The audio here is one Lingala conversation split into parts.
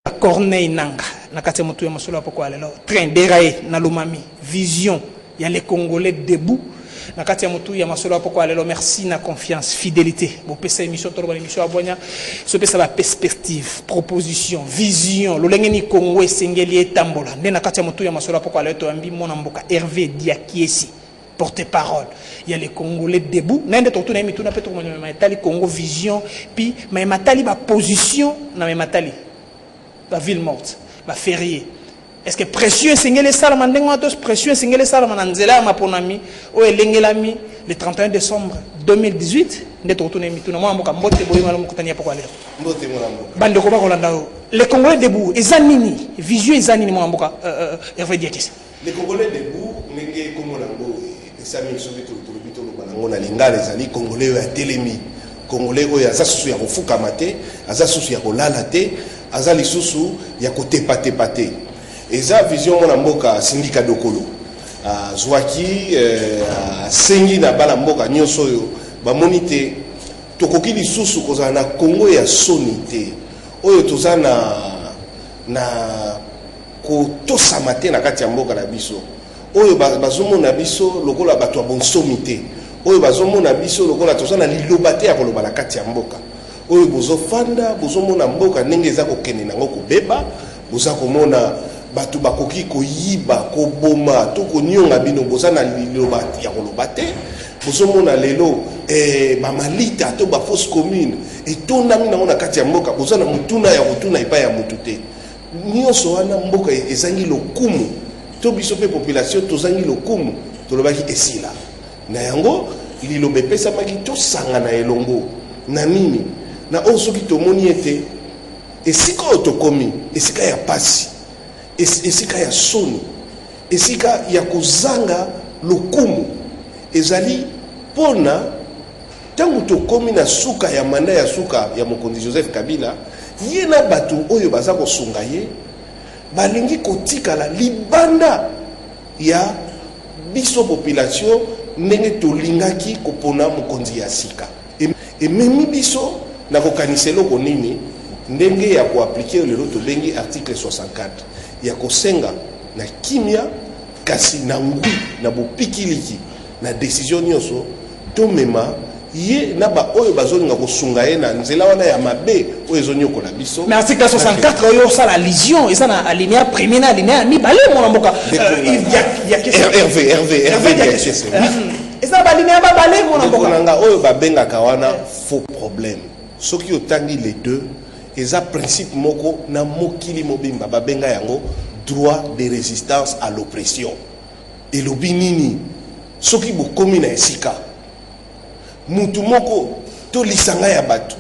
Corneille Nanga, nakati ya mutu ya masolo apoko alelo. Train déraillé na Lomami, vision, il y a les Congolais debout. Nakati ya mutu ya masolo apoko alelo. Merci na confiance, fidélité. Bon pesa émission toroba émission abonya. So pesa la perspective, proposition, vision. Lolenge ni Congo esengeli etambola. Nde nakati ya mutu ya masolo apoko alelo to ambi mona mboka Hervé Diakiesi. Porte-parole. Il y a les Congolais debout. Nende to tuna mitu na peto ko matali Congo vision puis mais matali ba position na matali. La ville morte, la férié. Est-ce que précieux singele salles mandengatos précieux singele salles mananzela ma ponami o elengelami le 31 décembre 2018 ndeto retourner mituna moi mboka mbote boyima lo mukutania poko alero mbote molambo bande ko bakolanda les Congolais debout ezanini vision ezanini moi mboka Hervé Diakis les Congolais debout nenge komolango esami sobeto tolobito lo banango na lingala ezali Congolais ya telemi Congolais oyo aza susu ya kofuka mate aza susu ya kolala te aza lisusu ya kotepatepa te eza vision mona mboka sindika dokolo zwaki sengi na bala mboka nyonso oyo bamoni te tokoki lisusu kozala na Congo ya soni te oyo toza na kotosama te na kati ya mboka na biso oyo bazomona biso lokola bato ya bonsomi te oyo bazomona biso lokola toza na liloba te ya koloba na kati ya mboka oyo bozofanda bozomona mboka ndenge eza kokende nango kobeba boza komona bato bakoki koyiba koboma to konyonga bino boza na liloba ya koloba te bozomona lelo bamalita to ba fausse commune etondami nango na kati ya mboka boza na mutuna ya kotuna epai ya mutu te nyonso wana mboka ezangi lokumu to biso pe population tozangi lokumu tolobaki esila na yango liloba epesamaki tosanga na elongo na nini na oyo soki tomoni ete esika oyo tokomi esika ya pasi esika ya soni esika ya kozanga lokumu ezali mpona ntango tokomi na suka ya manda ya suka ya mokonzi Joseph Kabila ye na bato oyo baza kosunga ye balingi kotikala libanda ya biso population ndenge tolingaki kopona mokonzi ya sika ememi biso na kokanisa eloko nini ndenge ya koaplike lelo tobengi article 64 ya kosenga na kimia kasi na ngui na bopikiliki na décision nyonso tomema ye na ba oyo bazolinga kosunga ye na nzela wana ya mabe oyo ezonyokola biso mais article 64 oyo ça la légion et ça na alinéa premier na alinéa mi balé mon mboka Hervé et ça alinéa ba balé mon mboka nanga oyo babenga kawana faux problème soki otangi les deux eza principe moko na mokili mobimba babenga yango droit de résistance à l'oppression elobi nini soki bokomi na esika mutu moko to lisanga ya bato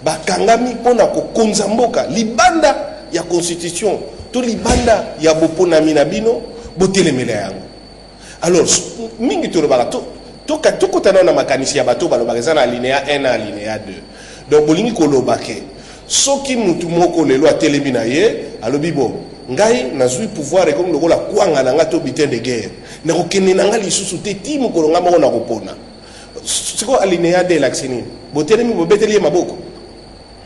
bakangami mpona kokonza mboka libanda ya constitution to libanda ya boponami na bino botelemela yango alors mingi tolobaka tokotana na makanisi ya bato balobaka eza na alinéa 1 na alinéa 2 donc bolingi koloba ke soki mutu moko lelo atelemi na ye alobi bo ngai nazwi pouvoir comme lokola kwanga na nga to bitin de guerre na kokende na nga lisusu te ti mokolo nga moko na kopona siko alinéa de l'axini botelemi bobeteli ye maboko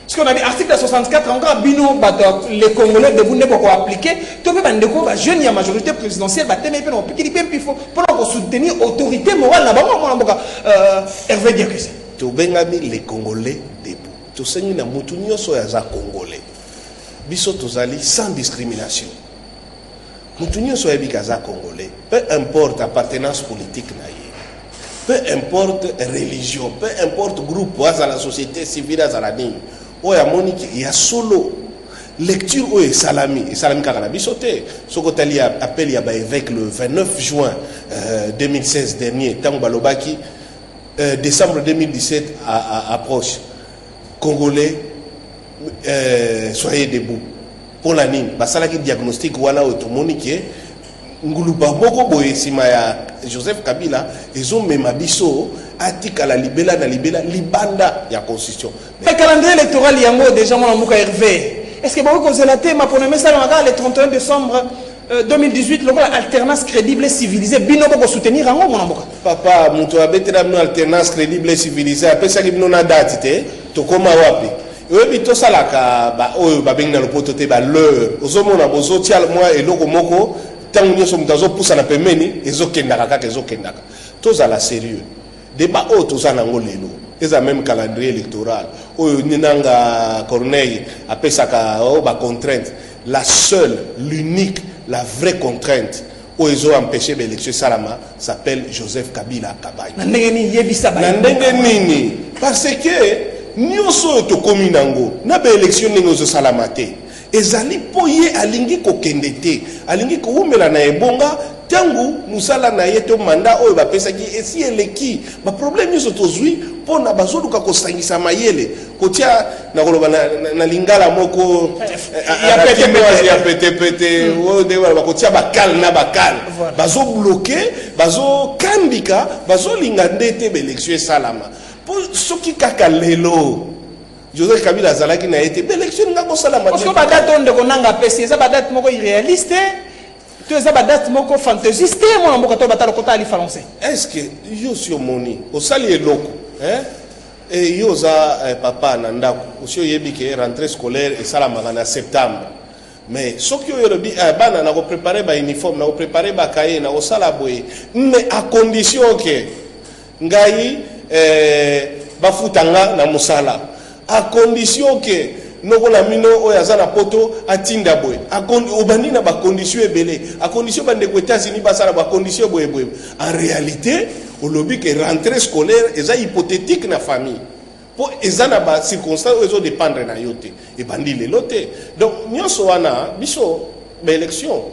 parce qu'on a dit article 64 encore bino bato les Congolais de vous ne pas appliquer to be bandeko ba jeune ya majorité présidentielle ba teme pe no pikili pe pifo pour soutenir autorité morale na bango mona mboka Hervé Diakis to bengami les Congolais debout to sengi na mutu nyonso ya za Congolais biso tozali sans discrimination mutu nyonso ya bikaza Congolais peu importe appartenance politique na ye peu importe religion peu importe groupe à la société civile à la nini oya moniki ya solo lecture oyo salami kaka na biso te sokotali appel ya ba évêque le 29 juin 2016 dernier tango balobaki décembre 2017 approche Congolais soyez debout pour la nini basalaki diagnostic wana oyo tomoni ke nguluba moko boye sima ya Joseph Kabila ezomema biso atika la libela na libanda ya constitution le calendrier électoral yango déjà mon mboka Hervé est-ce que beaucoup cause la thème pour le message le 31 décembre 2018 lokola alternance crédible et civilisée bino boko soutenir yango mon mboka papa muto abetela bino alternance crédible et civilisée apesa ki bino na date te tokoma wapi oyebi tosalaka oyo babengi na lopoto te baleur ozomona bozotia mwa eloko moko ntango nyonso moto azopusana pembeni ezokendaka kaka ezokendaka tozala sérieux débat oyo toza nango lelo eza même calendrier électoral oyo ninanga Corneille apesaka bacontrainte la seule l'unique la vraie contrainte oyo ezoempêche baélection esalama s'appelle Joseph Kabila Kabange na ndenge nini parce que nyonso oyo tokomi nango na baélection ndenge ozosalama te ezali mpo ye alingi kokende te alingi kowumela na ebonga ntango mosala na ye to manda oyo bapesaki esi eleki baproblème nyonso tozwi mpona bazoluka kosangisa mayele kotia na koloba na lingala moko ya petepete oyo nde bakotia bakale na bakale bazobloke bazokambika bazolinga nde te baélection esalama mpo soki kaka lelo Joseph Kabila azalaki na été l'élection nga ko sala parce que badate onde ko nanga pesi eza badate moko irréaliste to eza badate moko fantaisiste mo mboka to batalo kota ali français est-ce que yo sur moni o sali eloko et yo za papa na ndako osio yebi ke rentrée scolaire et sala magana septembre mais soki yo lobi bana na ko préparer ba uniforme na ko préparer ba cahier na ko sala boye mais à condition que ngai bafutanga na musala à condition que nous avons un poto à Tindabwe. Obani na ba condition ebele. À condition bande ko États-Unis basala ba condition boye. En réalité, au lobby que rentrée scolaire est hypothétique na famille. Pour ezana ba circonstances où ils dépendre na yote. Et bandi le loté. Donc nyonso wana biso ba élection.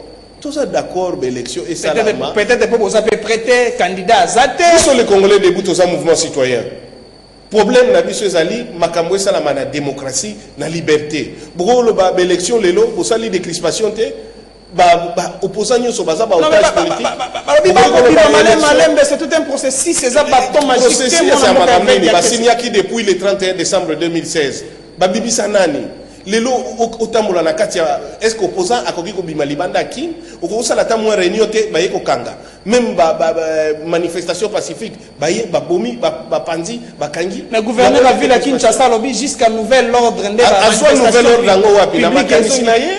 Tous ça d'accord ba élection et ça peut-être pour vous avez prêté candidat Zate. Qui sont les Congolais debout aux mouvement citoyen? Problème na biso ezali makambo esala na démocratie na liberté boko ba élection lelo bo sali de crispation te ba opposant nyonso baza ba otage politique c'est tout un processus c'est ça bâton magique c'est makambo ba signaki depuis le 31 décembre 2016 ba bibisa nani lelo otambola na kati est-ce que opposant akoki ko bima libanda kin oko sala ta mo réunion te ba yeko kanga même manifestation pacifique baye babomi bapanzi bakangi le gouverneur la ville à Kinshasa lobby jusqu'à nouvel ordre ndé ba nouvel ordre lango wapi na makanisi na ye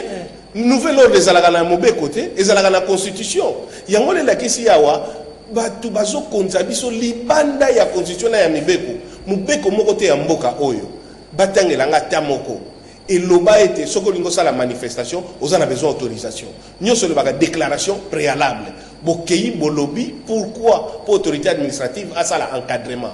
nouvel ordre ezalaka na mobe côté ezalaka na constitution yango le lakisi yawa batu bazo konza biso libanda ya constitution ya mibeko moko te ya mboka oyo batangelanga ta moko et l'oba était ce que l'on la manifestation aux en a besoin d'autorisation nous sur le déclaration préalable bokei bolobi pourquoi pour autorité administrative à ça l'encadrement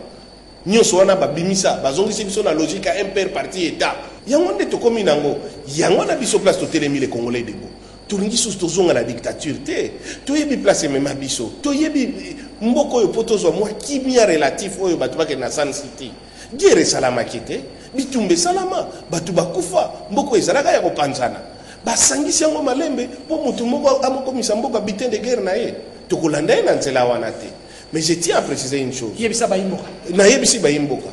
nous sur on a babimisa bazongi c'est sur la logique à impair parti état yango nde to komi nango yango na biso place to telemi les Congolais debout to lingi sous to zonga la dictature te to yebi place même biso to yebi mboko yo potozo moi qui bien relatif oyo batu ba na San City guerre salama kite bitumbe salama batu bakufa mboko ezalaka ya kopanzana basangisi yango malembe po mutu moko amokomisa mboka bitin de guerre na ye tokolanda ye na nzela wana te mais je tiens à préciser une chose yebisa bayimboka na yebisi bayimboka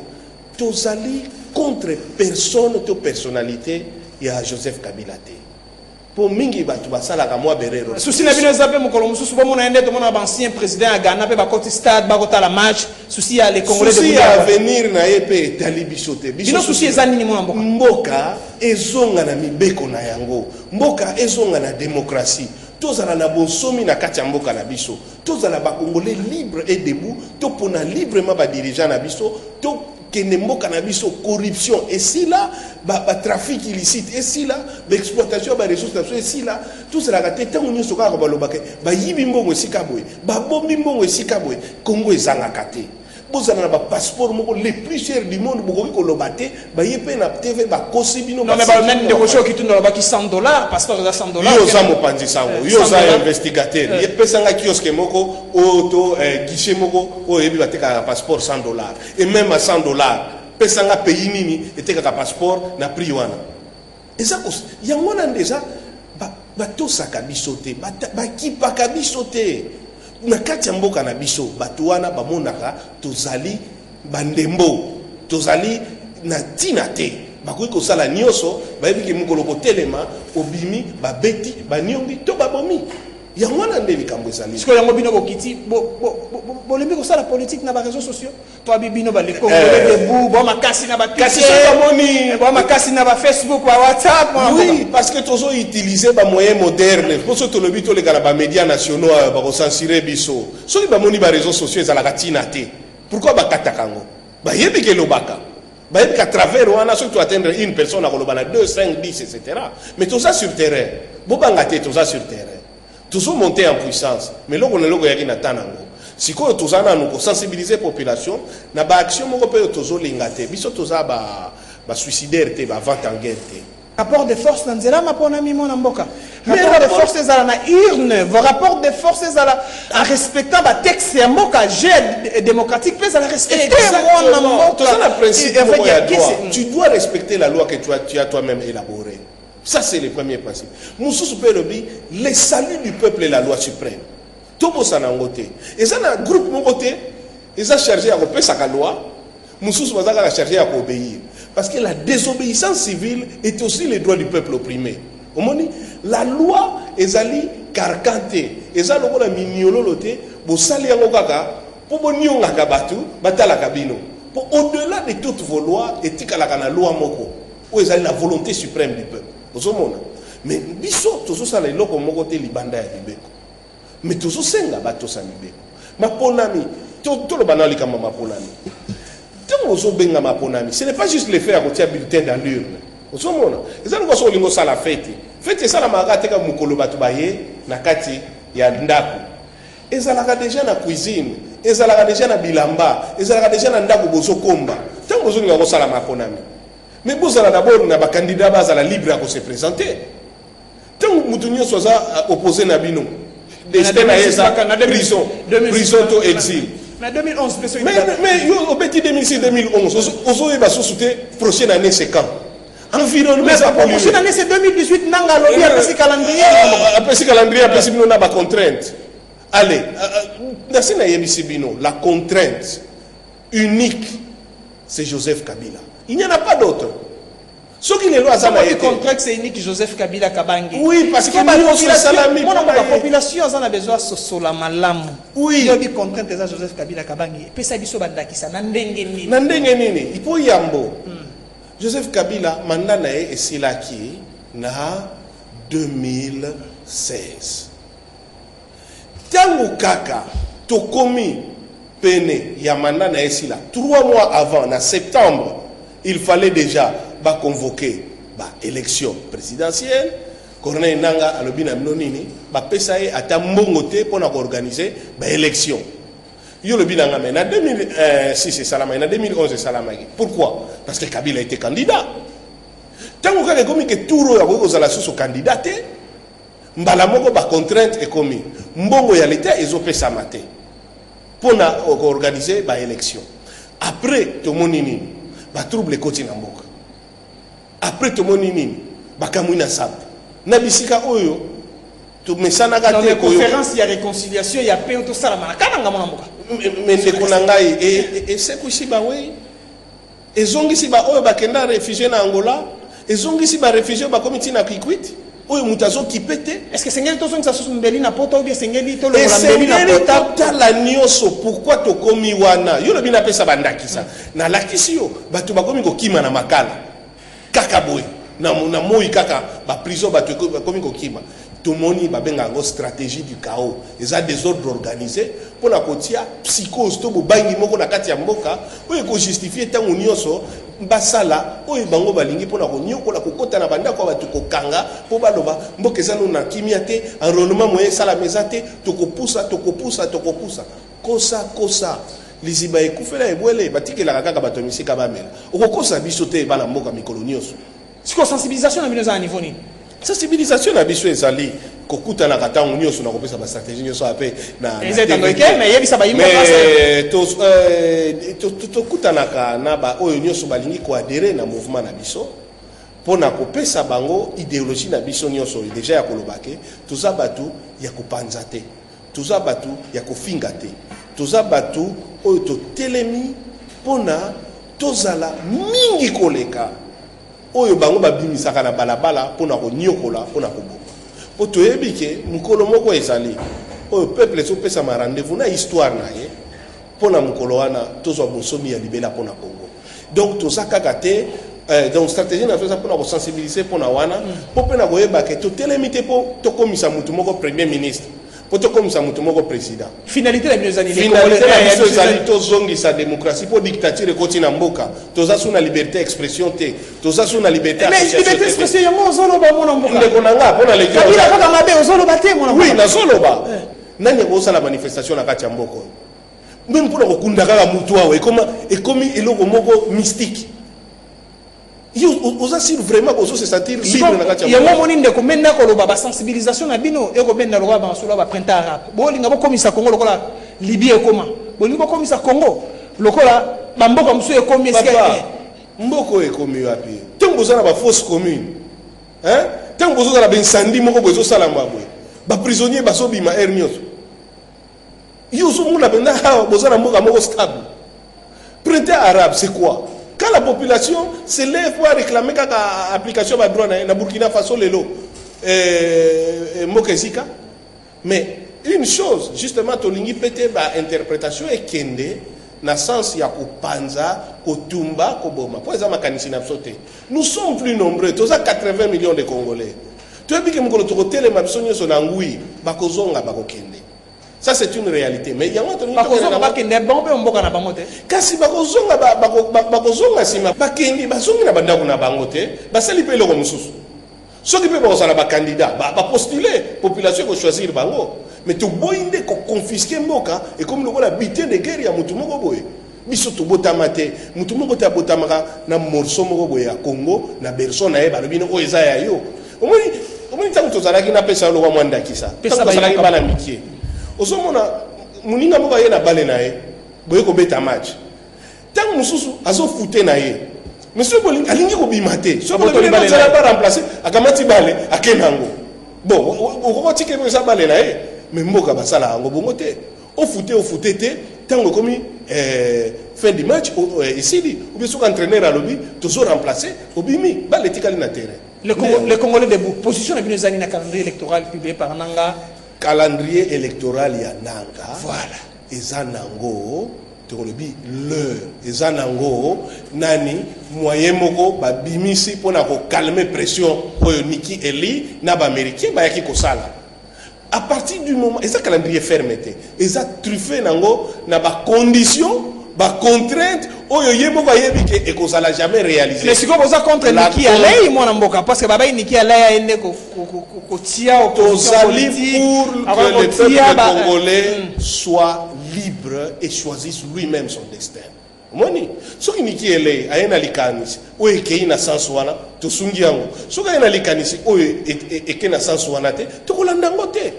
tozali contre personne to personnalité ya Joseph Kabila te pour mingi batu basalaka mwa berero souci na bino zape mokolo mususu bomo na ende to mona ancien président à Ghana pe ba côté stade ba kota la match souci ya les Congolais de souci à venir na yepe talibisote bino souci ezani ni mona mboka ezonga na mibeko na yango mboka ezonga na démocratie tozala na bonsomi na kati ya mboka na biso tozala ba Congolais libre et debout to pona librement ba dirigeant na biso to kene mboka na biso corruption et si là trafic illicite et si là exploitation ba ressources naturelles et si là tout cela gâté tant on soka ko balobake ba yibi mbongo esika boye ba bombi mbongo esika boye Congo ezanga kate bozana na ba passeport moko les plus chers du monde bokoki ko lobate ba yepe na TV ba kosibino non mais ba même de kocho ki tunda ba ki $100 passeport za $100 yo za mo panzi sango yo za investigateur yepe sanga kiosque moko auto guichet moko o yebi bateka passeport $100 et même à $100 pesanga pays nini eteka passeport na prix wana eza ko yango na ndeza ba tosaka bisote ba kipaka bisote na kati ya mboka na biso batu wana bamonaka tozali bandembo tozali na tina te bakoki kosala nyonso bayebi ke mokolo kotelema obimi babeti baniongi to babomi ya mwana nde likambo ezali parce que yango bino bokiti bolembi kosala politique na ba réseaux sociaux to bibino ba le Congolais debout bo makasi na ba kasi sokamoni bo makasi na ba Facebook ba WhatsApp oui parce que tozo utiliser ba moyens modernes pour ce tolobi to les ba médias nationaux ba ko censurer biso soki ba moni ba réseaux sociaux ezala katina te pourquoi ba katakango ba yebi ke lobaka ba yebi ka travers wana soki to atteindre une personne à kolobana 2 5 10 etc. mais tout ça sur terrain bo bangate tout ça sur terrain tous ont monté en puissance mais là on est là qui n'attend encore si quoi tous en nous sensibiliser population na ba action moko pe tous lingate biso tous ba suicidaire te ba vente en guerre te rapport de force dans zela mapona mi mona mboka rapport de force ezala na urne vos rapports de force ezala en respectant ba texte ya mboka jeu démocratique pe ezala respecter mona mboka ça le principe tu dois respecter la loi que tu as toi-même élaborée. Ça, c'est le premier principe. Moussou Pérobi, le salut du peuple est la loi suprême. Tout le monde s'en a ngoté. Et ça, un groupe mon côté, ils ont chargé à repérer sa loi. Moussou a chargé à obéir. Parce que la désobéissance civile est aussi le droit du peuple opprimé. Au moment la loi est allée carcanter. Et ça, le mignololoté, pour salir en okaka, pour bonnion à kabatu, batala kabino. Pour au-delà de toutes vos lois, et la loi moko, où est la volonté suprême du peuple. Mais biso tozo sala iloko moko te libanda ya libeko mais tozo senga bato sa libeko maponami to lo banali kama maponami tango zo benga maponami ce n'est pas juste le fait à kotia bulletin dans l'urne ozomona ezali ko so lingo sala fete sala magate ka mukolo bato baye na kati ya ndako ezalaka déjà na cuisine ezalaka déjà na bilamba ezalaka déjà na ndako bozo komba tango zo lingo sala maponami. Mais vous allez d'abord na ba candidat bazala libre à se présenter. Tant que Moutounio soit opposé na bino, destin na esa prison to exil. Mais 2011 mais yo au petit 2006 2011 ozo e ba souté prochaine année c'est quand environnement ça pollué. Prochaine année c'est 2018 nanga lobi après ce calendrier après bino na ba contrainte. Allez, na sina yebisi bino la contrainte unique c'est Joseph Kabila. Il n'y en a pas d'autre. Ce qui les lois ont été contraintes, c'est unique Joseph Kabila Kabangi. Oui, parce que la population a besoin de la malam. Oui. Il y a des contraintes de Joseph Kabila Kabangi. Et ça, il faut que Nandengeni. Il faut yambo. Joseph Kabila, mandana et silaki na 2016. Tango kaka tokomi pene ya mandana et sila 3 mois avant, en septembre. Il fallait déjà convoquer l'élection présidentielle. Corneille Nanga a l'obina mnonini, pesaye à tambongote pour organiser l'élection. Yo le binanga mais en 2006 c'est Salama, en 2011 c'est Salama. Pourquoi? Parce que Kabila était candidat. Tant qu'on a commis que tout le monde a la sous candidat, mbala moko ba contrainte est commis. Mbongo ya l'état ils ont fait ça matin pour organiser l'élection. Après tout le monde ba trouble koti na mboka après to monini bakamwina sape na bisika oyo to mesana ka te ko conférence ya réconciliation ya paix to sala malaka nga mona mboka mais ndeko na ngai et c'est kushi ba we ezongi si ba oyo bakenda réfugié na Angola ezongi si ba réfugié ba komiti na Kikwit oyo mutazo kipete est-ce que sengeli to songi sa susu mbeli na poto ou bien sengeli to lo mbeli na poto la nyoso pourquoi to komi wana yo lo bina pesa bandakisa na lakisi yo bato bakomi ko kima na makala kaka boy na moi kaka ba prison bato komi ko kima tout moni ba benga ngo stratégie du chaos eza désordre organisé pour la kotia psychose to bobangi moko na kati ya mboka oyo ko justifier tango nyoso basala oyo bango balingi pona ko nyokola kokota na banda ko batu kokanga po baloba mboka ezano na kimia te enrôlement moyen sala mezate tokopusa kosa liziba ekufela ebwele batikela kaka bato misika bamela okokosa biso te bana mboka mikolo nyoso siko sensibilisation na bino za niveau ni sensibilisation na biso ezali kokuta na katango nyoso na kopesa ba stratégie nyoso ape na mais yebisa ba yimo to kutanaka na ba oyo nyoso balingi ko adhérer na mouvement na biso pona kopesa bango idéologie na biso nyoso déjà ya kolobake toza batu ya kopanza te toza batu ya kofinga te toza batu oyo to telemi pona tozala mingi koleka oyo bango babimisaka na balabala pona ko nyokola pona koboma po toyebi ke mukolo moko ezali oyo peuple ezopesa ma rendez-vous na histoire na ye mpona mokolo wana tozwa bonsomi ya libela mpona Congo. Donc toza kaka te donc stratégie na toza mpona kosensibiliser mpona wana mpo mpe na koyeba ke totelemi te mpo tokomisa mutu moko premier ministre mpo tokomisa mutu moko président. Finalité la biso ezali tozongisa démocratie mpo dictature ekoti na mboka toza su na liberté expression te toza su na liberté expression yango ozoloba mona mboka ndeko na nga mpona leki kabila kaka mabe ozoloba te mona oui nazoloba nani akozala manifestation na kati ya mboka oyo même mpona kokunda kaka mutu awa ekomi eloko moko mystique. Oza sur vraiment qu'on se sentir libre na kati ya yango moni ndeko menda koloba ba sensibilisation na bino eko benda lokola ba solo ba printemps arabe bolinga bokomisa Congo lokola Libye ekoma bolinga bokomisa Congo lokola ba mboka musu ekomi eske mboko ekomi wapi tango bozana ba fausse commune hein tango bozana ba incendie moko bozo sala mbabwe ba prisonnier basobima hernios yoso mona benda bozana mboka moko stable. Printemps arabe c'est quoi? Quand la population se lève pour réclamer l'application de droit na Burkina Faso lelo Mokezika, mais une chose justement tolingi pété ba interprétation et kende na sens ya kopanza kotumba koboma pour ça makanisi na sauté. Nous sommes plus nombreux, tous à 80 millions de Congolais. Tu as dit que mokolo to tele mabisonyo so na ngui bakozonga bakokende. Ça c'est une réalité. Mais il y a un autre kasi bakozonga bakozonga sima bakendi bazongi na bandako na bangote basali pe loko mususu soki pe bazala ba candidat ba postuler population ko choisir bango mais to boinde ko confisquer mboka et comme lokola butin de guerre ya mutu moko boye biso to botama te mutu moko ta botamaka na morceau moko boye ya Congo na berso na ye balobino o eza ya yo omoni tango tozalaki na pesa lo wa mwanda kisa pesa bazalaki bala mikie ozomona muninga moko ye na bale na ye boye ko beta match tango mususu azofute na ye monsieur bolingi alingi ko bimate so bolingi bazala ba remplacer akamati bale akenango bon okoti ke pesa bale na ye mais mboka basala ngo bongo te ofute te tango komi fin du match ici ou bien son entraîneur alobi toujours remplacer obimi bale tikali na terrain les Congolais debout position na bino zani na calendrier électoral publié par Nanga calendrier électoral ya Nanga voilà ezanango tolobi l'heure ezanango nani moyen moko babimisi pona ko calmer pression oyo Niki Eli na ba américain ba yaki ko sala à partir du moment eza calendrier fermeté eza truffé nango na ba condition ba contrainte oyo yemoko yebi ke ekozala jamais réalisé. Mais si vous êtes contre Niki Alei moi na mboka parce que baba Niki Alei ende ko tia opposition politique pour que le peuple congolais soit libre et choisisse lui-même son destin. Moni soki Niki Alei ayena likanisi oyo ekei na sens wana tosungi yango soki ayena likanisi oyo eke na sens wana te tokolanda ngo te.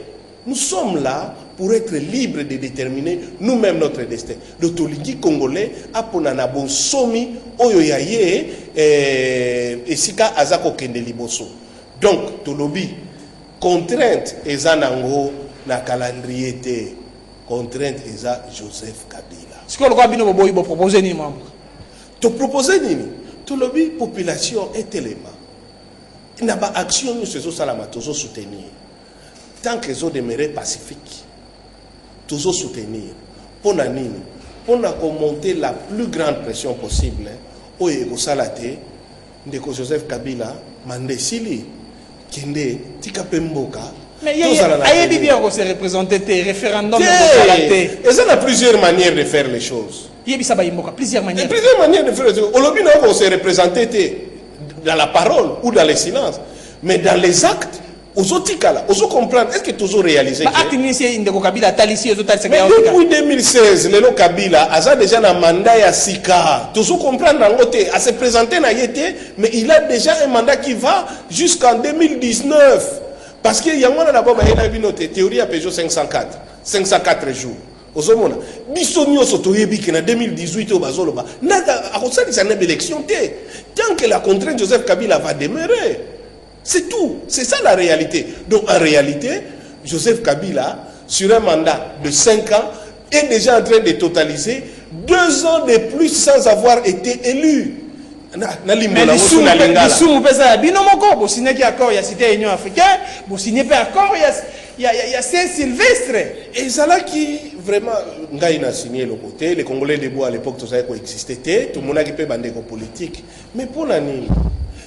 Nous sommes là pour être libres de déterminer nous-mêmes notre destin. Le Toliki congolais a ponana bon somi oyo yaye esika azako kende liboso. Donc tolobi contrainte ezanango na calendrier te. Contrainte eza Joseph Kabila. Ce que le roi bino bobo proposer ni membre. To proposer nini? Tolobi population est élément. Il n'a pas action nous ce salama tozo soutenir. Tant que zo demeurer pacifique. Toujours soutenir. Pour nini, pour monter la plus grande pression possible. Au Ego Salate, Ndeko Joseph Kabila, Mandesili, Kende, Tikapemboka. Mais il y a des bien qu'on s'est représenté, référendum. Et ça a plusieurs manières de faire les choses. Il y a plusieurs manières. Plusieurs manières de faire les choses. Aujourd'hui, on s'est représenté dans la parole ou dans le silence. Mais dans les actes, aux autres cas, aux comprendre, est-ce que tu as réalisé? Mais depuis 2016, le Kabila a déjà un mandat à Sika. Tu as comprendre à se présenter na yete, mais il a déjà un mandat qui va jusqu'en 2019. Parce qu'il y a une théorie à Peugeot 504 jours. Ozomona bisonyo sotoyebi que en 2018 au bazoloba nada akosali sa élection té tant que la contrainte Joseph Kabila va demeurer. C'est tout, c'est ça la réalité. Donc en réalité, Joseph Kabila sur un mandat de 5 ans est déjà en train de totaliser 2 ans de plus sans avoir été élu. na limbo mais la moto na lingala lisumu pesa ya bino moko bo signé accord ya cité Union africaine bo signé pas accord ya Saint-Sylvestre et ça qui vraiment ngai na signé le côté les Congolais debout à l'époque tout ça coexistait tout le monde a qui peut bandeko politique mais pour la nini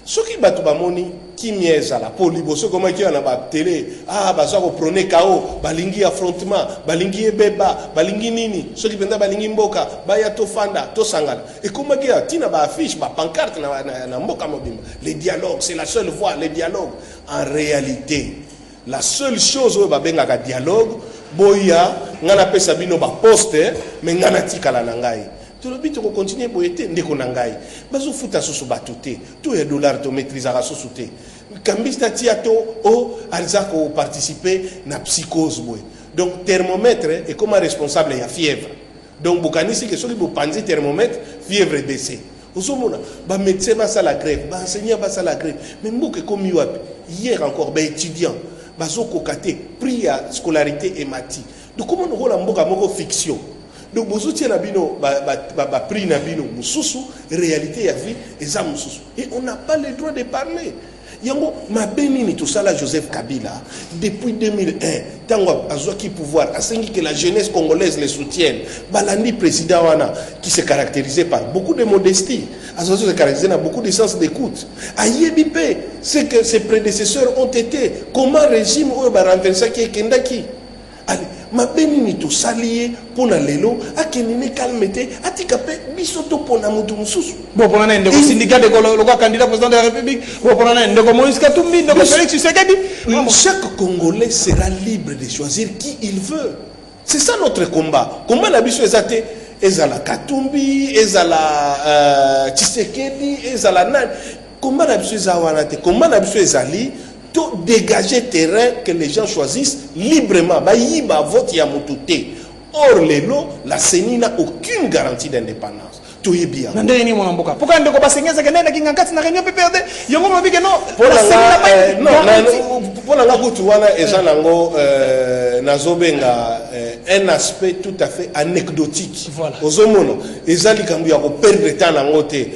ce qui batu bamoni qui mieza la poliboso comment qui na ba télé baza ko prôner KO balingi affrontement balingi ebeba balingi nini ce qui penda balingi mboka baya to fanda to sangana et comment qui tina ba affiche ba pancarte na mboka mobimba les dialogues c'est la seule voie les dialogues en réalité la seule chose où ba benga ka dialogue boya ngana pesa bino ba poste mais ngana tikala na ngai tout le but de continuer pour être ndeko nangai bazo futa soso batuté tout les dollars to maîtriser à sosuté kambista tiato o alzako participer na psychose boy donc thermomètre est comme responsable ya fièvre donc bokanisi que celui bo panzi thermomètre fièvre baissé osomona ba médecin ba ça la grève ba enseignant ba ça la grève mais mboke comme hier encore ba étudiant bazo kokaté prix à scolarité et mati donc comment on la mboka moko fiction. Donc, vous avez pris na bino mususu, réalité ya vie, et on n'a pas le droit de parler. Yango, ma bénini tout ça là, Joseph Kabila, depuis 2001, tango azwaki pouvoir, a sengi que la jeunesse congolaise les soutienne, balandi président wana, qui se caractérisait par beaucoup de modestie, azwaki se caractérisait par beaucoup de sens d'écoute. Ayebipe, c'est que ses prédécesseurs ont été, comment régime ou ba renverser qui est kendaki. Allez, ma bénini tout salié pour na lelo akenine calmete atikape bisoto pona mutu mususu bon pour na ndeko syndicat de le candidat président de la République bon pour na ndeko Moïse Katumbi ndeko Félix Tshisekedi chaque Congolais sera libre de choisir qui il veut c'est ça notre combat na biso ezate ezala Katumbi ezala Tshisekedi ezala nan combat na biso ezawana te combat na biso ezali dégager terrain que les gens choisissent librement. Baïba vote ya mututé. Or la CENI n'a aucune garantie d'indépendance. Tout est bien. Pourquoi ne pas signer ça que na réunion peut perdre? Yongo m'a dit que non. Pour la Goutuana et Zanango Nazobenga un aspect tout à fait anecdotique. Voilà. Aux homono, ezali kambu ya ko perdre temps na ngote.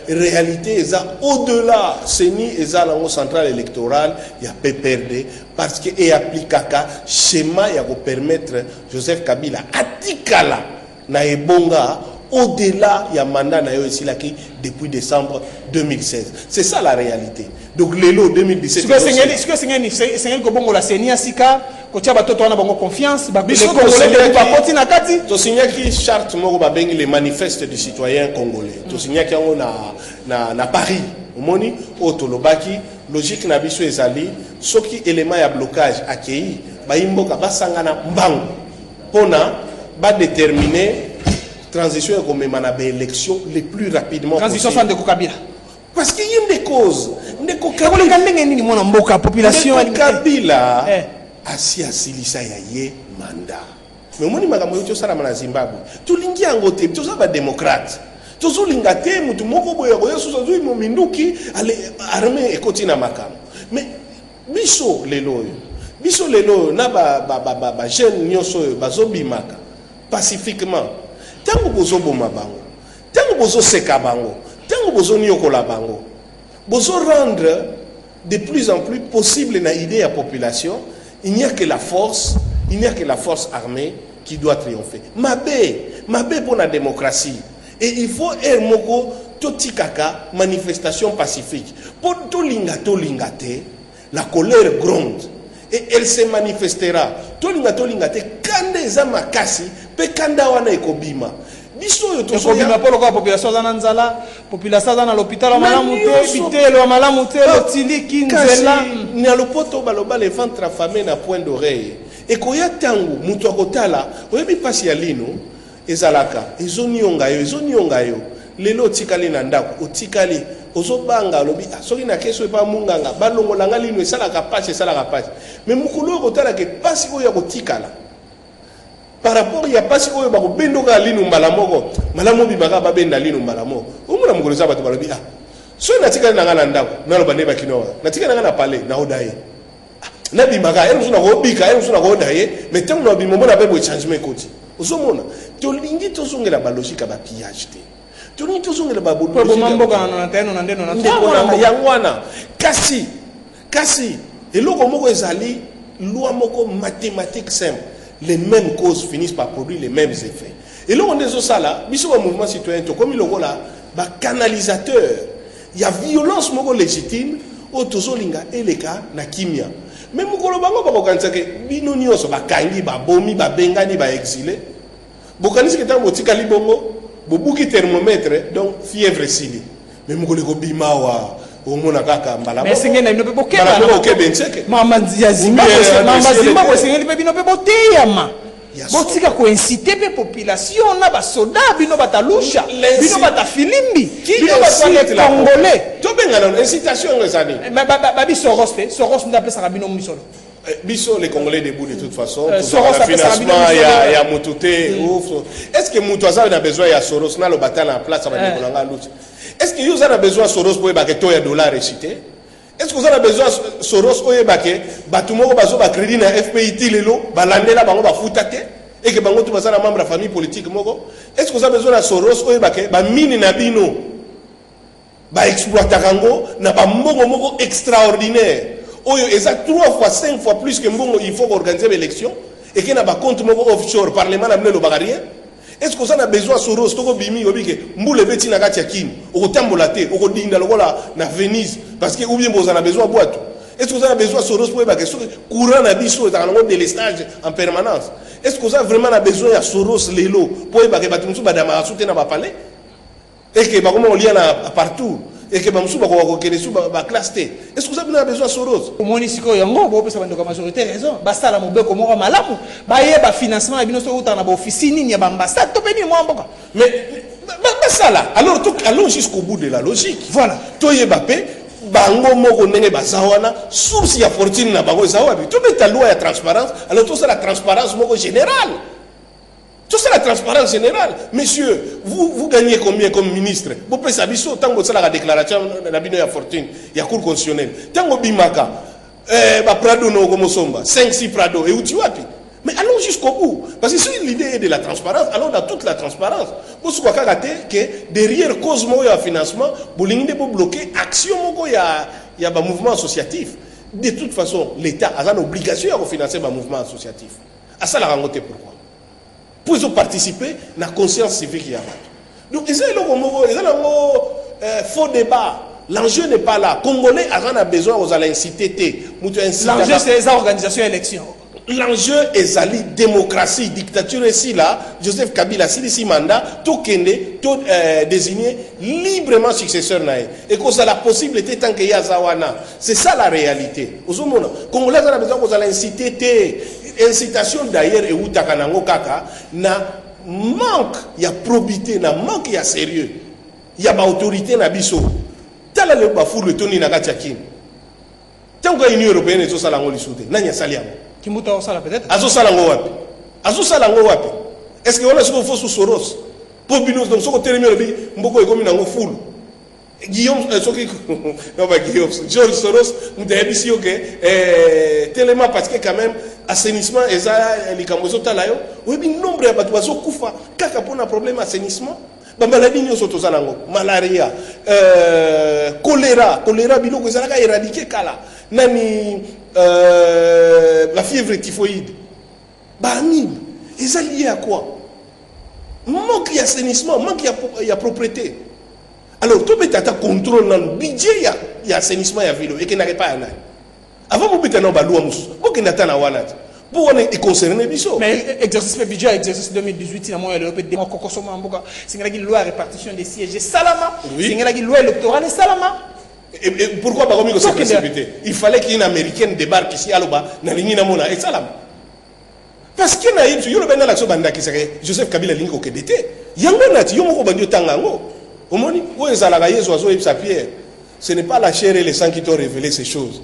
Réalité eza au-delà CENI ezala ngo centrale électorale ya peut perdre parce que et appliquaka schéma ya ko permettre Joseph Kabila atikala na ebonga au-delà il y a mandat depuis décembre 2016. C'est ça la réalité. Donc l'élo 2017. Est-ce que c'est que la CENI a sika kotia batoto wana bango confiance ba les Congolais ba poti na kati to signa ki charte moko ba bengi les manifestes du citoyen congolais. To signa ki yango na Paris. Omoni otolobaki logique na biso ezali soki élément ya blocage akei ba imboka basangana mbango pona ba déterminer transition et comme élection les plus rapidement transition sans de Kabila parce qu'il y a des causes population Kabila asi asilisa ya ye mandat mais moni makambo yo sala na Zimbabwe tulingi angote to za ba démocrate to zulinga te mutu moko boya boya so zo mo minduki ale armée ekoti na makamo mais biso lelo na ba jeune nyoso bazobimaka pacifiquement tango bozo boma bango tango bozo seka bango tango bozo nyokola bango bozo rendre de plus en plus possible na idée à population il n'y a que la force armée qui doit triompher mabe pour la démocratie et il faut moko totikaka manifestation pacifique pour tolinga te la colère gronde et elle se manifestera tolinga te kande za makasi pe kanda wana ekobima biso yo to so ya polo kwa population za nzala population za na l'hôpital malamu te bitelo malamu te lotiliki nzela na lopoto baloba le ventre affamé na point d'oreille et koya tangu mutu akotala oyebi pasi ya lino ezalaka ezonionga yo lelo tikali na ndako otikali ozobanga lobi soki na keso epa munganga balongola nga lino esalaka pasi mais mukulu okotala ke pasi oyo akotikala par rapport ya pasi oyo bakobendoka lino mbala moko malamu bimaka babenda lino mbala moko omona mukulu za bato balobi so natikali na nga na ndako naloba ne bakinoa natikali na nga na palais na odaye na bimaka eno suna kobika eno suna kodaye mais tango na bimomona pe bo changement koti osomona to lingi to songela ba logique ba pillage te toni tozongela babulu po bomamboka na 91 92 yangwana kasi eloko moko ezali loi moko mathématique simple, les mêmes causes finissent par produire les mêmes effets. Et là on est au sala biso ba mouvement citoyen to comme loko là ba canalisateur, il y a violence moko légitime au tozolinga eleka na kimia. Mais mukolo bango ba kokanisa ke bino nyonso ba kangi ba bomi ba bengani ba exilé. Bokanisi ke tango tikali bongo bobuki thermomètre donc fièvre sili. Mais mukolo ko bimawa omona kaka mbala. Mais singena ino pe bokeba. Mbala ko benseke. Mama Zimba ko singeli pe bino pe boteyama. Botika ko inciter pe population na ba soda bino batalusha bino batafilimbi bino batale congolais. To bengana incitation ngezani. Ba bi Soros ndapela sa bino misolo. Biso les Congolais debout de toute façon. Soros le financement il y a Moutouté. Est-ce que Moutouaza a besoin de Soros na le bataille en place avec les Congolais? Est-ce que vous avez besoin de Soros pour que to ya dollar récité? Est-ce que vous avez besoin de Soros pour que batumoko bazo ba crédit na FPIT lelo balandela bango ba futate et que bango tout bazana membre de la famille politique moko? Est-ce que vous avez besoin de Soros pour que ba mine na bino ba exploiter kango na ba mbongo moko extraordinaire? Oyo eza 3 fois 5 fois plus que mbongo il faut organiser l'élection et que na ba compte moko offshore parlement na bino bagarien. Est-ce que vous avez besoin de Soros toko bimi obike mbule beti na kati ya kin okotambola te okodinda lokola na Venise parce que ou bien vous en avez besoin boîte. Est-ce que vous avez besoin de Soros pour que courant na biso dans le délestage en permanence? Est-ce que vous avez vraiment besoin de Soros lelo pour que batumsu badama soute na ba palais et que ba comment on lien partout et que bamsu ba ko kenesu ba classe T? Est-ce que vous avez besoin de Soros? Omoni siko yango bo pesa bando ka majorité raison basala mobeko moko malamu ba ye ba financement ya bino so uta na ba officine ni ya ambassade to beni mo mboka. Mais basala allons jusqu'au bout de la logique. Voilà. Toye bapé bango moko ndenge bazawana source ya fortune na bango zawabi. To mettre la loi ya transparence, alors tout ça la transparence moko générale. Tout ça la transparence générale. Messieurs, vous gagnez combien comme ministre? Vous pouvez savoir, tant que la déclaration de la bino ya fortune, il y a cour constitutionnelle. Tant que bimaka, Prado no Gomosomba, 5-6 Prado, et où tu vas? Mais allons jusqu'au bout. Parce que si l'idée est de la transparence, allons dans toute la transparence. Vous savez que derrière cause de financement, vous voulez bloquer l'action de mouvement associatif. De toute façon, l'État a l'obligation de financer le mouvement associatif. À ça, la rencontre pourquoi? Pour participer à la conscience civique. Donc, il y a un faux débat. L'enjeu n'est pas là. Congolais a besoin aux inciter. L'enjeu, c'est les organisations élections. L'enjeu est la démocratie, dictature ici là. Joseph Kabila, si mandat, tout kende, tout désigné librement successeur naï. Et qu'on a la possibilité tant qu'il y a Zawana. C'est ça la réalité. Aux hommes, Congolais a besoin qu'on a incité. Incitation d'ailleurs et où takanango kaka na manque il y a probité na manque il y a sérieux il y a autorité na biso tala le bafou le toni na katiakin tant que l'Union européenne est au salango lisouté nanya saliam kimuta osala peut-être azo salango wapi est-ce que on a sous sous Soros pour binos donc soko télémé le mboko ekomi nango full Guillaume non pas Guillaume George Soros nous devons dire que tellement parce que quand même assainissement et ça les camozo talayo oui bien nombre ya batu bazo kufa kaka pona problème assainissement ba maladie nyo soto zalango malaria choléra biloko ezalaka éradiquer kala nani la fièvre typhoïde ba amibe ils sont liés à quoi? Manque d'assainissement, manque de propriété. Alors, tout le monde contrôle dans le budget, il y a assainissement, il y a vélo, et qu'il n'arrive pas à aller. Avant, vous pouvez avoir un balou, vous pouvez avoir un pour on est concerné biso. Mais exercice le budget exercice 2018 il y a moyen de démo kokosoma mboka singela ki loi répartition des sièges salama singela ki loi électorale salama. Et pourquoi pas comme il s'est précipité? Il fallait qu'une américaine débarque ici à Loba na lingi na mona et salama. Parce que na yimsu yolo benda l'action banda ki sere Joseph Kabila lingi ko kedete. Yango nati yo moko bandio tangango. Omoni o ezalaka yezo azo yebisa Pierre. Ce n'est pas la chair et le sang qui t'ont révélé ces choses.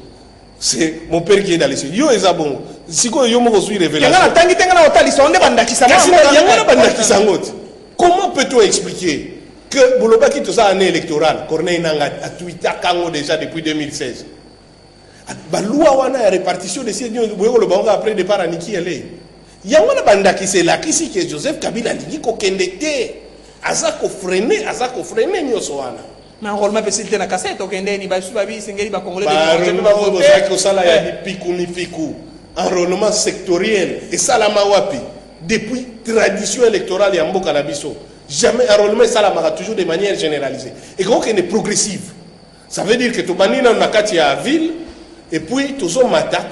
C'est mon père qui est dans les cieux. Yo eza bon. Siko yo moko suis révélation. Comment peut-on expliquer que Boloba qui tout ça année électorale, Corneille Nanga a tweeté Kango déjà depuis 2016. Ba loi wana ya répartition des sièges de le banga après départ à Niki elle. Yangwana banda qui c'est là qui si que Joseph Kabila lingi ko kendete. azako freiner nyonso wana. Mais enrôlement peut s'il na cassette okende ni ba subabi sengeli ba congolais de sala ya piku enrôlement sectoriel et salama wapi depuis tradition électorale ya mboka na biso jamais enrôlement salama toujours de manière généralisée et donc elle est progressive. Ça veut dire que to banina na kati ya ville et puis tozo mata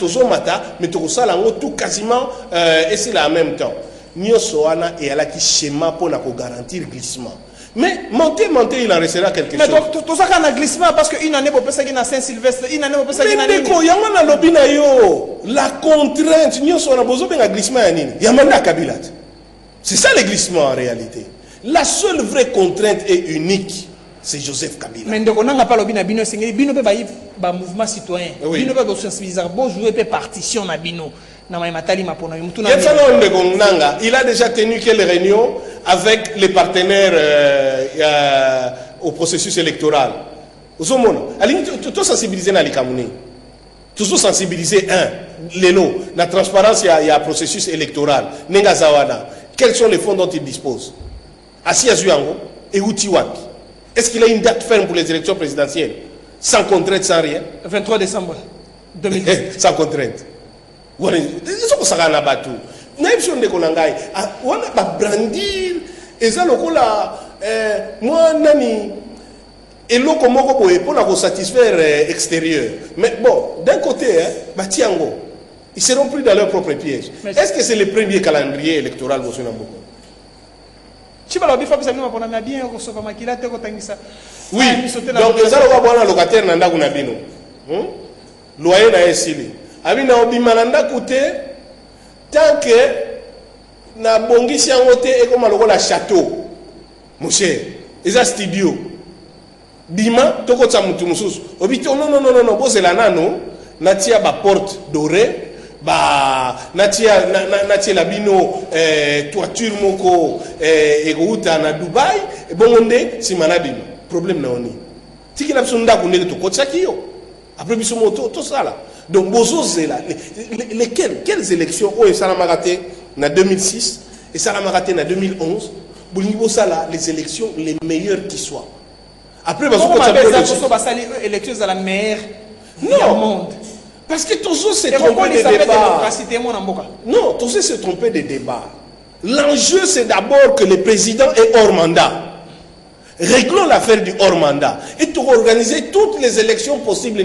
mais to sala ngo tout quasiment et c'est là en même temps nyonso wana et ala ki schéma pour na ko garantir glissement. Mais monter, il en restera quelque chose. Mais tout ça, quand on a glissement, parce qu'une année, pour passer à Saint-Sylvestre, une année, pour passer à la contrainte, nous avons besoin d'un glissement. C'est ça le glissement en réalité. La seule vraie contrainte est unique. C'est Joseph Kabila. Mais on n'a pas le bino, c'est bino peut pas mouvement citoyen. Bino peut pas sensibiliser. Bon, jouer peut partition na bino. Il a déjà tenu quelques réunions avec les partenaires au processus électoral. Tout sensibiliser dans les Camerounais. Toujours sensibiliser la transparence, il y a un processus électoral. Quels sont les fonds dont il dispose? Assis Azuango et Utiwaki. Est-ce qu'il a une date ferme pour les élections présidentielles? Sans contrainte, sans rien? 23 décembre 2018. Sans contrainte. Voilà, ils sont na batu. Na option de kolangai, on a pas brandir et ça lokola moi nani et loko moko boye pour la satisfaire extérieur. Mais bon, d'un côté batiango, ils seront pris dans leur propre piège. Est-ce que c'est le premier calendrier électoral au Sénamboko? Oui, donc ça va voir un locataire nanda kunabino. Loyer na esili. Abina obimananda koute tant que na bongisi yangote et comme la château mon cher eza studio bima toko tsa mutu mususu obito non bozela nano natia ba porte dorée ba natia la bino toiture moko egouta na Dubaï et bongonde simana bino problème na oni tiki la biso ndako ndenge to kotsa kiyo après biso moto to sala. Donc, quelles élections ont été en 2006 et ça a raté en 2011? Les élections les meilleures qui soient. Après, les élections dans la meilleure du monde. Parce que tous s'est trompé de débat. Non, tous s'est trompé de débat. L'enjeu, c'est d'abord que le président est hors mandat. Réglons l'affaire du hors-mandat et pour organiser toutes les élections possibles.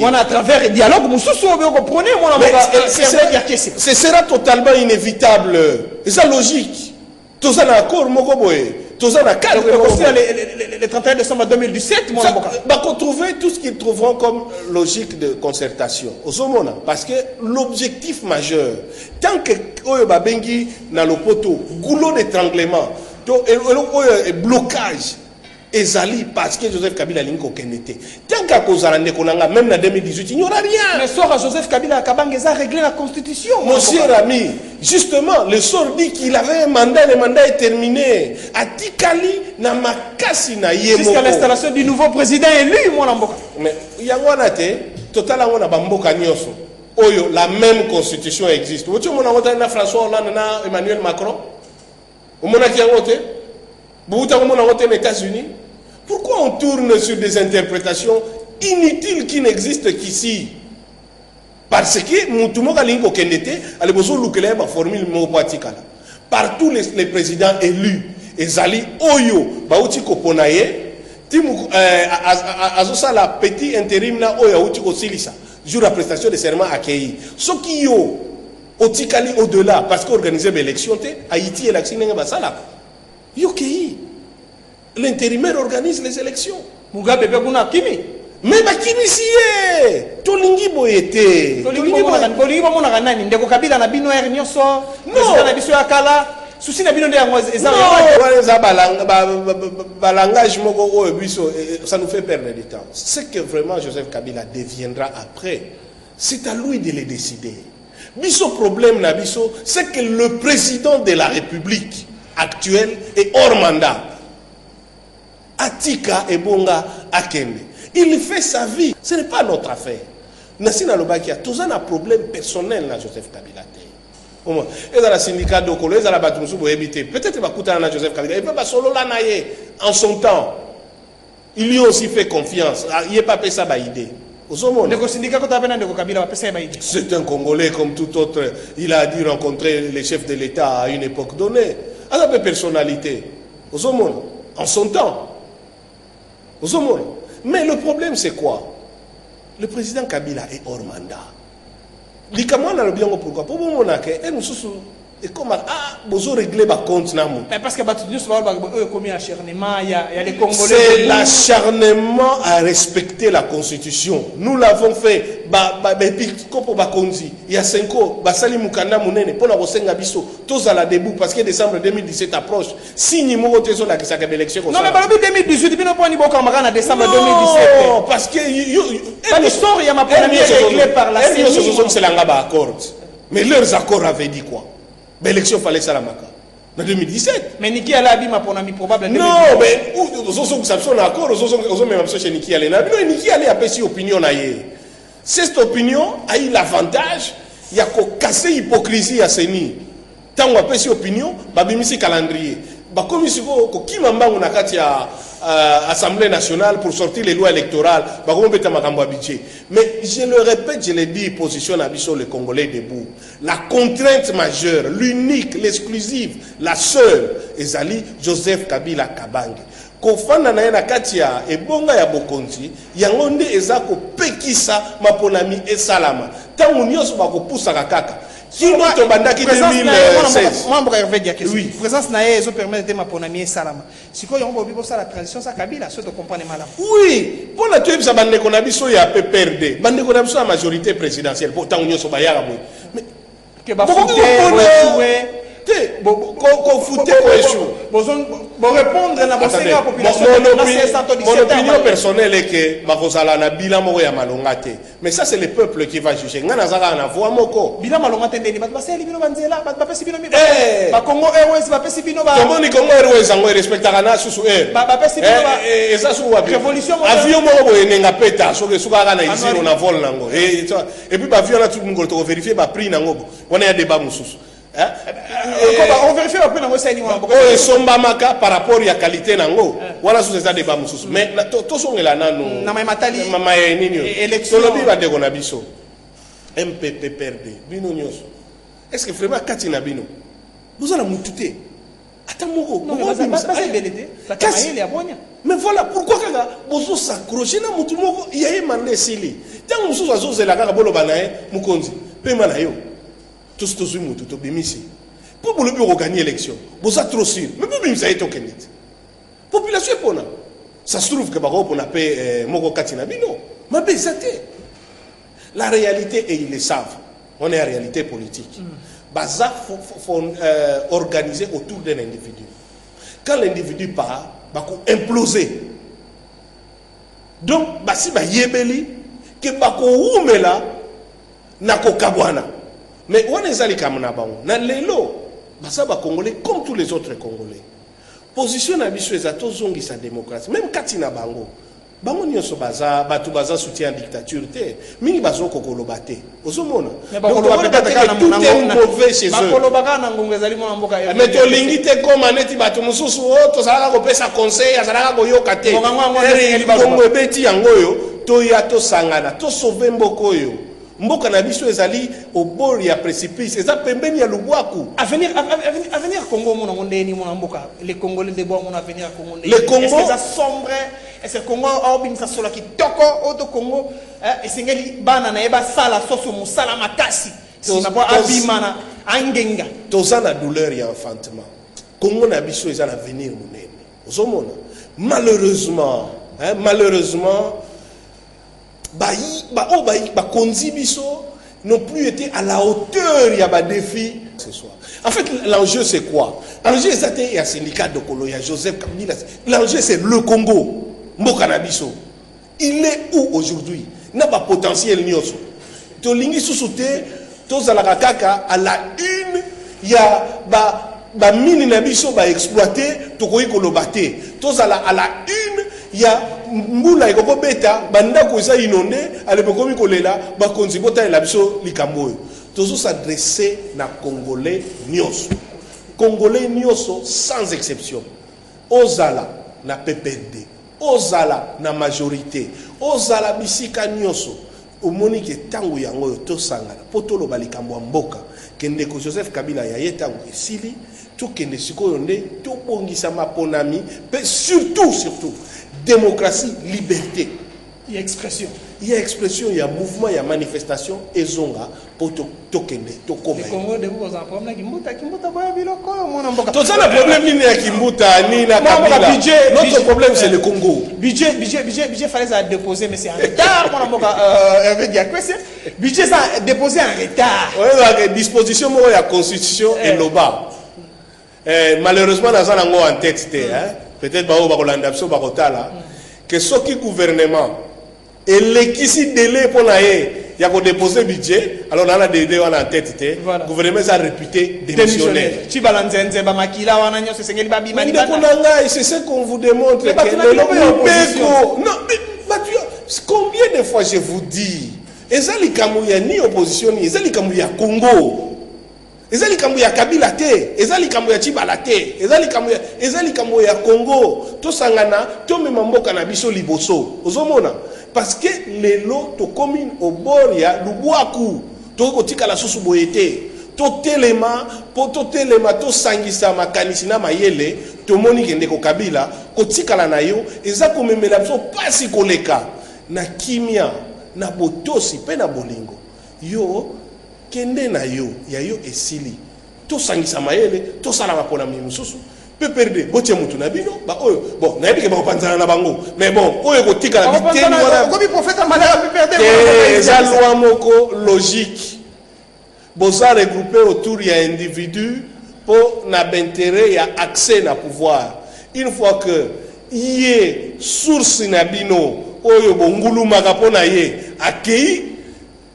On a à travers le dialogue, ce sera totalement inévitable. Et ça logique. Tout ça d'accord, tout ça d'accord. Le 31 décembre 2017, on trouver tout ce qu'ils trouveront comme logique de concertation. Parce que l'objectif majeur, tant que Oyobabengi n'a le poteau, goulot d'étranglement, et blocage ezali parce que Joseph Kabila linko kenete tant qu'à cause même en 2018 il n'y aura rien. Mais sort à Joseph Kabila Kabangeza régler la constitution. Mon cher ami, justement le sort dit qu'il avait un mandat, le mandat est terminé. Atikali na makasi na yemo jusqu'à l'installation du nouveau président élu mon amboka. Mais yangwana te total ngona bamboka nyoso oyo la même constitution existe. Vous tu mona ngota na François Hollande na Emmanuel Macron. Aux États-Unis. Pourquoi on tourne sur des interprétations inutiles qui n'existent qu'ici? Parce que partout les présidents élus, Ezali Oyo, Bauti Koponaye, la petit intérim na Oyo Uti Kosilisa, jour la prestation de serment accueilli. Ce qui yo Otikali au-delà, parce qu'organiser l'élection, Haïti et l'action n'est pas ça là. Yoki, l'intérimaire organise les élections. Mugabe Bekuna Kimi. Mais Bakimi si est. Tolingi Boyete. Tolingi Boyete. Ndeko Kabila na bino ernyoso. Président na biso akala. Souci na bino de eza. Balangage moko o biso ça nous fait perdre du temps. Ce que vraiment Joseph Kabila deviendra après, c'est à lui de le décider. Biso problème na biso, c'est que le président de la République actuel est hors mandat. Atika Ebonga Akende. Il fait sa vie. Ce n'est pas notre affaire. Nassina Lobakia, tous un problème personnel na Joseph Kabila. Et dans le syndicat de Kolo, ils ont la battu pour éviter. Peut-être que Joseph Kabila, il peut pas solo là en son temps. Ils lui ont aussi fait confiance. Il n'est pas fait ça idée. C'est un Congolais comme tout autre. Il a dû rencontrer les chefs de l'État à une époque donnée. Il a une personnalité. En son temps. Mais le problème c'est quoi? Le président Kabila est hors mandat. Pourquoi? Pour vous montrer et comme vous réglez votre compte. Parce que c'est l'acharnement à respecter la constitution. Nous l'avons fait. Il y a 5 ans, Basali Mukanda Mounene, pour la Rosenga Bisso, tous à la debout, parce que décembre 2017 approche. Si nous avons été la élection. Non, mais pas 2018, il n'y a pas de décembre 2017. Non, parce que. L'histoire, il y a ma première réglée par la CENI. C'est l'accord. Mais leurs accords avaient dit quoi? L'élection fallait ça la Maka. En 2017. Mais Niki a l'habit ma probable. Non, mais vous avez un accord, vous avez même chez Niki Alé. Niki Alé a fait opinion. Cette opinion a eu l'avantage, il y a cassé l'hypocrisie à Seni. Tant qu'on a fait cette opinion, il y a un calendrier. Comme il y a Assemblée nationale pour sortir les lois électorales, mais je le répète, je l'ai dit, position Abisso le Congolais debout. La contrainte majeure, l'unique, l'exclusive, la seule, Ezali Joseph Kabila Kabange. Kofanda na yena katia ebonga ya bokonzi yango nde eza ko pekisa maponami esalama tangu nyonso bakopusa kaka kino to bandaki 2016 membre Hervé Diakesi oui présence na yezo permettre maponami esalama siko yongo bibo sala transition sa Kabila so to comprendre malamu oui pour la tuer sa bande ko na biso ya PPRD bande ko na biso la majorité présidentielle pour tangu nyonso bayaka boy mais que ba fouter répondre à la population. Mon opinion personnelle est que Bakozala na bilan moko ya malongate. Mais ça c'est le peuple qui va juger. Ngana zaka na voix moko. Bilan malongate ndeni bat baseli bino banzela bat bapesi bino mi. Ba Congo Airways bapesi bino ba. Comment ni Congo Airways ngo respectaka na susu ba bapesi bino ba. Et ça sous wa révolution avion moko boye nenga peta so que suka kana ici on a vol nango. Et puis ba avion na tout ngolo to vérifier ba prix nango. On a débat mususu. On vérifie après dans le somba maka par rapport à la qualité nango voilà sous ça débat mususu mais to songela nano na matali mama nini élection lobi ba de kona biso MPP perdé bino nyos est-ce que vraiment katina bino vous allez mutute ata moko mais voilà pourquoi kanga bozo s'accrocher na mutu moko yaye mande sili tango mususu azozela kaka bolo banae mukonzi pema na yo tous mutu to bimisi pour vous le gagner l'élection vous êtes trop sûr mais vous bimisa eto kenit population pona ça se trouve que bako pona pe moko katina bino ma bezate la réalité et ils le savent on est en réalité politique baza faut organiser autour d'un individu quand l'individu part bako imploser donc basi ba yebeli que bako umela na kokabwana. Mais on est allé comme na bango na lelo basa ba congolais comme tous les autres congolais position na biso ezato zongi sa démocratie même katina bango bango nyonso baza batu baza soutien dictature te mingi bazo kokoloba te ozomona mais bakoloba peut-être kana monango mauvais chez eux bakoloba kana ngongo ezali mona mboka mais to lingi te comme neti batu mususu to sala ko pesa conseil azala ko yoka te ngongo ebeti yango yo to ya to sangana to sauver mboko yo mboka na biso ezali au bord ya précipice eza pembeni ya lubwaku avenir Congo mona ndeni mona mboka les Congolais de bois mona avenir Congo ndeni le Congo est-ce sombre est-ce Congo obimisa sola kitoko auto Congo esengeli bana na eba sala soso musala makasi si mabo abimana angenga tozana douleur ya enfantement Congo na biso eza l'avenir monene ozomona malheureusement konzi biso n'ont plus été à la hauteur il y a des défis ce soir. En fait l'enjeu c'est quoi? L'enjeu c'est il y a syndicat de Kolo, il y a Joseph Kabila. L'enjeu c'est le Congo. Mboka na biso. Il est où aujourd'hui? N'a pas potentiel nyonso. To lingi susute to zalaka kaka à la une il y a ba mine na biso ba exploiter to koyi kolobate. To zala à la une il y a mbula ikoko beta banda ko isa inondé ale pekomi kolela ba konzi bota la biso likambo Tozo s'adresser na Congolais nyonso. Congolais nyonso sans exception. Ozala na PPRD. Ozala na majorité. Ozala bisika nyonso. Omoni ke tango yango to sangana. Potolo balikambo mboka. Kende ko Joseph Kabila ya yetango esili. To kende sikoyo nde to bongisa maponami. Surtout. Démocratie, liberté. Il y a expression. Il y a expression, il y a mouvement, il y a manifestation. Et zonga pour tokende, tokome. Le Congo de vous en problème Kimbuta boya biloko mona mboka. Tout ça le problème ni à Kimbuta ni na Kabila. Notre problème c'est le Congo. Budget fallait ça déposer mais c'est en retard mona mboka Hervé Diakwese. Budget ça déposé en retard. Ouais, disposition moi la constitution et loba. Malheureusement dans un angle en tête hein. Peut-être ba ba kolanda biso ba kotala que ce qui gouvernement et l'équisi délai pour il y a qu'on déposer budget alors on a des délais en tête le gouvernement a réputé démissionnaire tu balanzenze ba makila wana nyo sengeli ba bima ni ba c'est ce qu'on vous démontre que non mais combien de fois je vous dis ezali kamuya ni opposition ni ezali kamuya Congo ezali kamuya Kabila te ezali kamuya Chibala te ezali kamuya Congo to sangana to mema mboka na biso liboso ozomona parce que les lots to commune au bord ya lubwaku to kotika la susu boyete to telema to sangisa makanisi na mayele to moni kende ko Kabila kotika la na yo eza ko memela biso pasi koleka na kimia na botosi pe na bolingo yo kende na yo ya yo esili to sangisa mayele to sala mapona misusu peut perdre botie mutu na bino ba oyo bon na yebike ba panzana na bango mais bon oyo ko tika la biteni wala comme prophète malaya peut perdre eza loi moko logique boza regrouper autour ya individu pour na d'intérêt ya accès na pouvoir une fois que yé source na bino oyo bonguluma kapona ye akei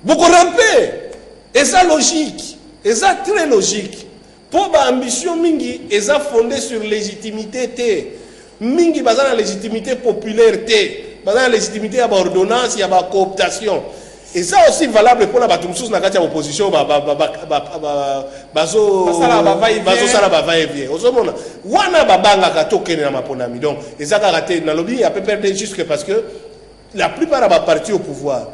boko ramper et ça logique et ça très logique pour ba ambition mingi et ça fondé sur légitimité té mingi bazana légitimité populaire té bazana légitimité ya ba ordonnance ya ba cooptation et ça aussi valable pour la batumsus na kati ya opposition bazo sala ba va et vient ozomona wana babanga ka tokene na maponami donc et ça ka raté na lobby ya PPRD juste parce que la plupart de ba partis au pouvoir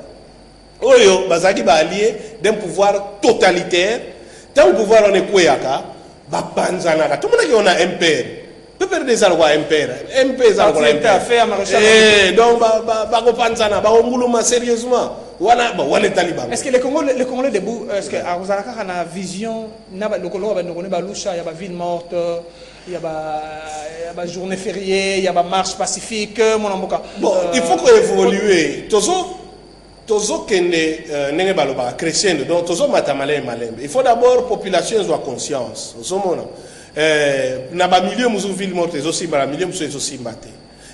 oyo bazaki ba allié d'un pouvoir totalitaire tant le pouvoir on est koyaka ba panzanaka tout le monde qui on a MPR peut perdre des algo MPR MP ça on a MPR donc ba ko panzana ba nguluma sérieusement wana taliban est-ce que les Congolais debout est-ce que azalaka kana vision na ba lokolo ba ndoko ne ba lusha ya ba ville morte il y a ba journée fériée il y a ba marche pacifique mon mboka bon il faut que évoluer tozo kende nenge baloba crescendo donc tozo matamale malembe il faut d'abord population soit conscience ozomona na ba milieu muzu ville morte aussi ba milieu muzu aussi mbate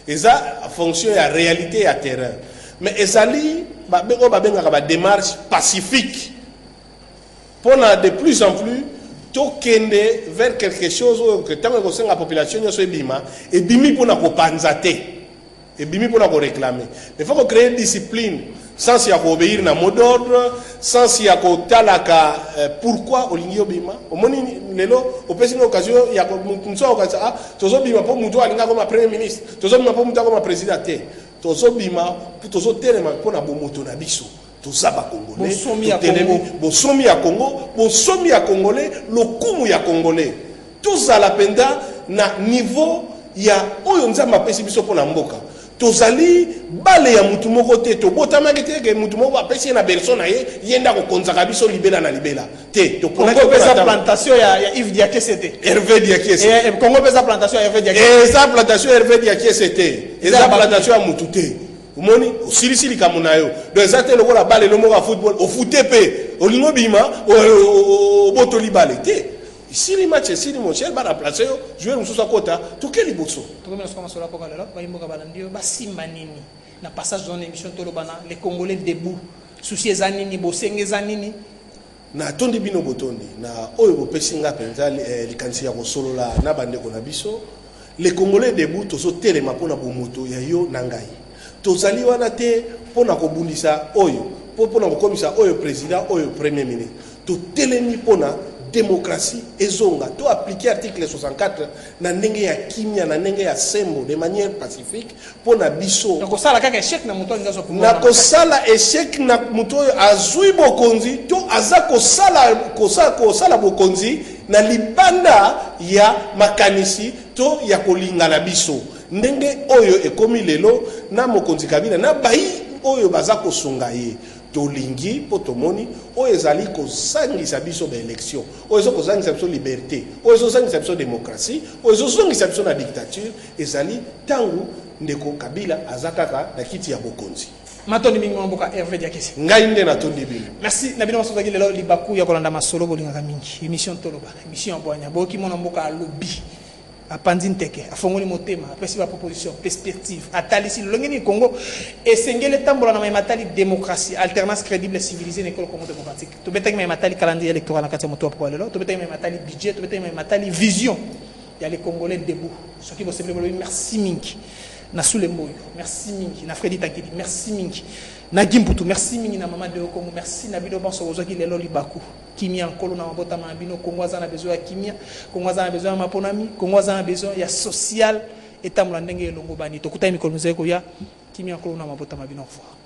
eza fonction ya réalité ya terrain mais ezali ba beko ba benga ba démarche pacifique pour de plus en plus to kende vers quelque chose que tant que la population yo so ebima et bimi pour na ko panzate et bimi pour na ko réclamer il faut créer discipline sans y obéir na mot d'ordre sans y talaka pourquoi olingi obima omoni lelo opesi na occasion ya kunso okaza ah tozo bima po muto alinga comme premier ministre tozo bima po muto comme président te tozo bima tozo telema po na bomoto na biso tozaba congolais bosomi ya Congo bosomi ya congolais lokumu ya congolais tozala penda na niveau ya oyo nzamba pesi biso po na mboka tozali bale ya mutu moko te to botamaki te ke mutu moko apesi na berso na ye yenda ko konzaka biso libela na libela te to Congo pesa plantation ya Yves Diakese te Hervé Diakese Congo pesa plantation ya Hervé Diakese eza plantation Hervé Diakese te eza plantation ya mutu te umoni osilisili kamuna yo donc eza te lokola bale no moko football o fute pe olingo bima o botoli bale te ici les matchs ici mon cher va remplacer jouer mususu akota to keli botso to comme ça masola ko kalelo ba imboka balandio ba simba nini na passage dans l'émission tolobana les Congolais debout souci ezanini bosenge ezanini na tondi bino botondi na oyo bopesinga penza likanisi ya kosolola na bandeko na biso les Congolais debout tozo telema pona bomoto ya yo na ngai tozali wana te pona kobundisa oyo pona kokomisa oyo président oyo premier ministre totelemi mpona démocratie ezonga to appliquer article 64 na ndenge ya kimia na ndenge ya sembo de manière pacifique mpona biso donc osala kaka échec na moto ngazo na kosala échec na moto azui bokonzi to aza kosala bokonzi na libanda ya makanisi to ya kolingana biso ndenge oyo ekomi lelo na mokonzi Kabila na bayi oyo baza kosunga ye tolingi po tomoni oyo ezali kozangisa biso ba élection oyo ezo kozangisa biso liberté oyo ezo kozangisa biso démocratie oyo ezo kozangisa biso na dictature ezali tangu ndeko Kabila aza kaka na kiti ya bokonzi. Matoni mingi mboka Hervé Diakesi. Ngai nde natondi bino. Merci na bino masozaki lelo libaku ya kolanda masolo bolingaka mingi. Émission toloba, émission boanya. Boki mona mboka alobi. Apandi nteke, afongoli motema, apesi ba proposition, perspective, atalisi longeni Congo esengele tambola na matali démocratie, alternance crédible civilisée na école Congo démocratique. To betaki matali calendrier électoral na kati ya moto kwa lelo, to betaki matali budget, to betaki matali vision. Ya les Congolais debout. Ce qui vous semble merci mingi. Na Soule Mboyo, merci mingi. Na Freddy Takidi, merci mingi. Na Gimputu, merci mingi. Na Maman de Okongo, merci. Na Bido Banso Ozoki Lelo Libaku. Kimia Nkolo na Mabota Mabino, Kongoza na besoin ya kimia, Kongoza na besoin ya maponami, Kongoza na besoin ya social, et Tamlandenge Longo Bani. Tokuta Mikolo Mzeko ya Kimia Nkolo na Mabota Mabino. Au revoir.